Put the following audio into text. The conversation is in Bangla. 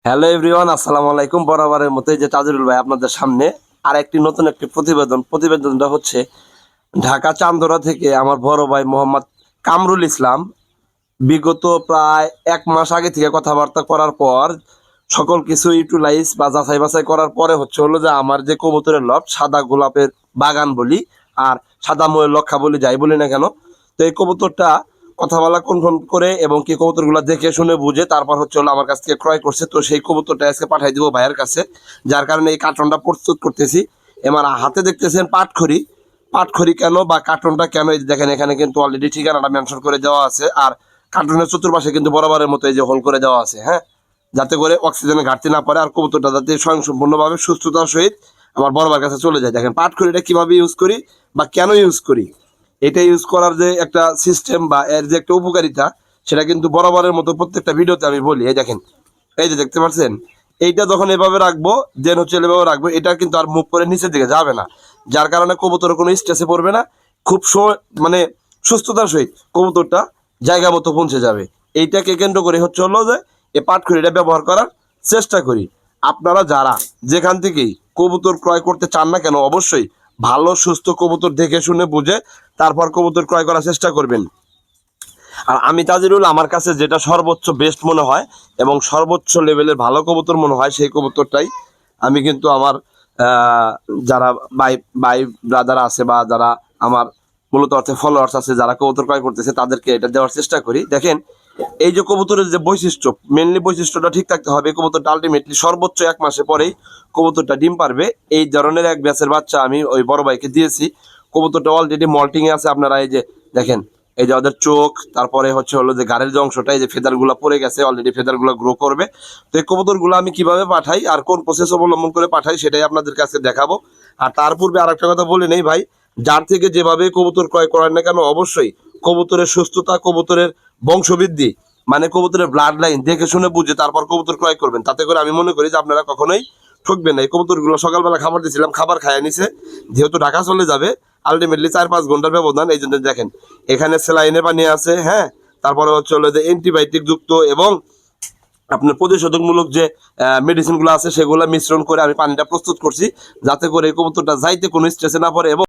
হ্যালো এভরিওয়ান, আসসালামু আলাইকুম। বরাবরের মতো এই যে তাজুরুল ভাই আপনাদের সামনে আর একটি নতুন একটি প্রতিবেদনটা হচ্ছে ঢাকা চান্দোরা থেকে আমার বড় ভাই মোহাম্মদ কামরুল ইসলাম বিগত প্রায় 1 মাস আগে থেকে কথাবার্তা করার পর সকল কিছু ইউটিলাইজ বা যাচাই বাছাই করার পরে হলো যে আমার যে কবুতরের লট সাদা গোলাপের বাগান বলি আর সাদা ময়ূর লক্ষা বলি, যাই বলি না কেন, তো এই কবুতরটা কথা বলা কনফার্ম করে এবং কি কবুতরগুলো দেখে শুনে বুঝে তারপর হলো আমার কাছ থেকে ক্রয় করছে। তো সেই কবুতরটা আজকে পাঠাই দিব ভাইয়ের কাছে, যার কারণে এই কার্টনটা প্রস্তুত করতেছি। আমার হাতে দেখতেছেন পাটখড়ি। পাটখড়ি কেন বা কার্টনটা কেন, এই যে দেখেন এখানে কিন্তু অলরেডি ঠিকানাটা মেনশন করে দেওয়া আছে। আর কার্টনের চতুর্পাশে কিন্তু বরাবরের মতো এই যে হোল করে দেওয়া আছে, হ্যাঁ, যাতে করে অক্সিজেনের ঘাটতি না পড়ে আর কবুতরটা যাতে স্বয়ংসম্পূর্ণভাবে সুস্থতার সহিত আমার বড় ভাইয়ের কাছে চলে যায়। দেখেন পাটখড়িটা কিভাবে ইউজ করি বা কেন ইউজ করি, এটা ইউজ করার যে একটা সিস্টেম বা এর যে একটা উপকারিতা, সেটা কিন্তু বরাবরের মতো প্রত্যেকটা ভিডিওতে আমি বলি। এই দেখেন, এই যে দেখতে পাচ্ছেন, এইটা যখন এভাবে রাখবো দেন এভাবে রাখবো, এটা কিন্তু আর মুভ করে নিচের দিকে যাবে না, যার কারণে কবুতর কোনো স্ট্রেসে পড়বে না। খুব মানে সুস্থতার সহিত কবুতরটা জায়গা মতো পৌঁছে যাবে। এইটাকে কেন্দ্র করে যে এই পাটখড়িটা ব্যবহার করার চেষ্টা করি। আপনারা যারা যেখান থেকেই কবুতর ক্রয় করতে চান না কেন, অবশ্যই ভালো সুস্থ কবুতর দেখে শুনে বুঝে তারপর কবুতর ক্রয় করার চেষ্টা করবেন। আর আমি তাজিরুল, আমার কাছে যেটা সর্বোচ্চ বেস্ট মনে হয় এবং সর্বোচ্চ লেভেলের ভালো কবুতর মনে হয়, সেই কবুতরটাই আমি কিন্তু আমার যারা ভাই ব্রাদার আছে বা যারা আমার মূলত অর্থে ফলোয়ার্স আছে, যারা কবুতর ক্রয় করতেছে, তাদেরকে এটা দেওয়ার চেষ্টা করি। দেখেন, এই যে কবুতরের যে বৈশিষ্ট্য, মেনলি বৈশিষ্ট্যটা ঠিক থাকতে হবে। কবুতরটা আলটিমেটলি সর্বোচ্চ 1 মাসে পরেই কবুতরটা ডিম পারবে। এই ধরনের এক ব্যাচের বাচ্চা আমি ওই বড় ভাইকে দিয়েছি। কবুতরটা অলরেডি মল্টিং এ আছে। আপনারা এই যে দেখেন, এই যে ওদের চোখ, তারপরে হলো যে গাড়ির যে অংশটা, এই যে ফেদার গুলা পড়ে গেছে, অলরেডি ফেদার গুলা গ্রো করবে। তো এই কবুতর গুলো আমি কিভাবে পাঠাই আর কোন প্রসেস অবলম্বন করে পাঠাই সেটাই আপনাদের কাছে দেখাবো। আর তার পূর্বে আর একটা কথা বলে নেই ভাই, যার থেকে যেভাবে কবুতর ক্রয় করেন না কেন, অবশ্যই কবুতরের সুস্থতা, কবুতরের বংশবৃদ্ধি, মানে কবুতরের ব্লাড লাইন দেখে শুনে বুঝে তারপর কবুতর ক্রয় করবেন। তাতে করে আমি মনে করি যে আপনারা কখনোই ঠকবেন না। এই কবুতরগুলো সকালবেলা খাবার দিয়েছিলাম, খাবার খাইয়ে নিছে, যেহেতু ঢাকা চলে যাবে আলটিমেটলি 4-5 ঘন্টার ব্যবধান। এই জন্য দেখেন এখানে স্যালাইনের পানি আছে, হ্যাঁ, তারপরে হলো যে অ্যান্টিবায়োটিক যুক্ত এবং আপনার প্রতিষেধকমূলক যে মেডিসিনগুলো আছে সেগুলো মিশ্রণ করে আমি পানিটা প্রস্তুত করছি, যাতে করে এই কবুতরটা যাইতে কোনো স্ট্রেসে না পড়ে এবং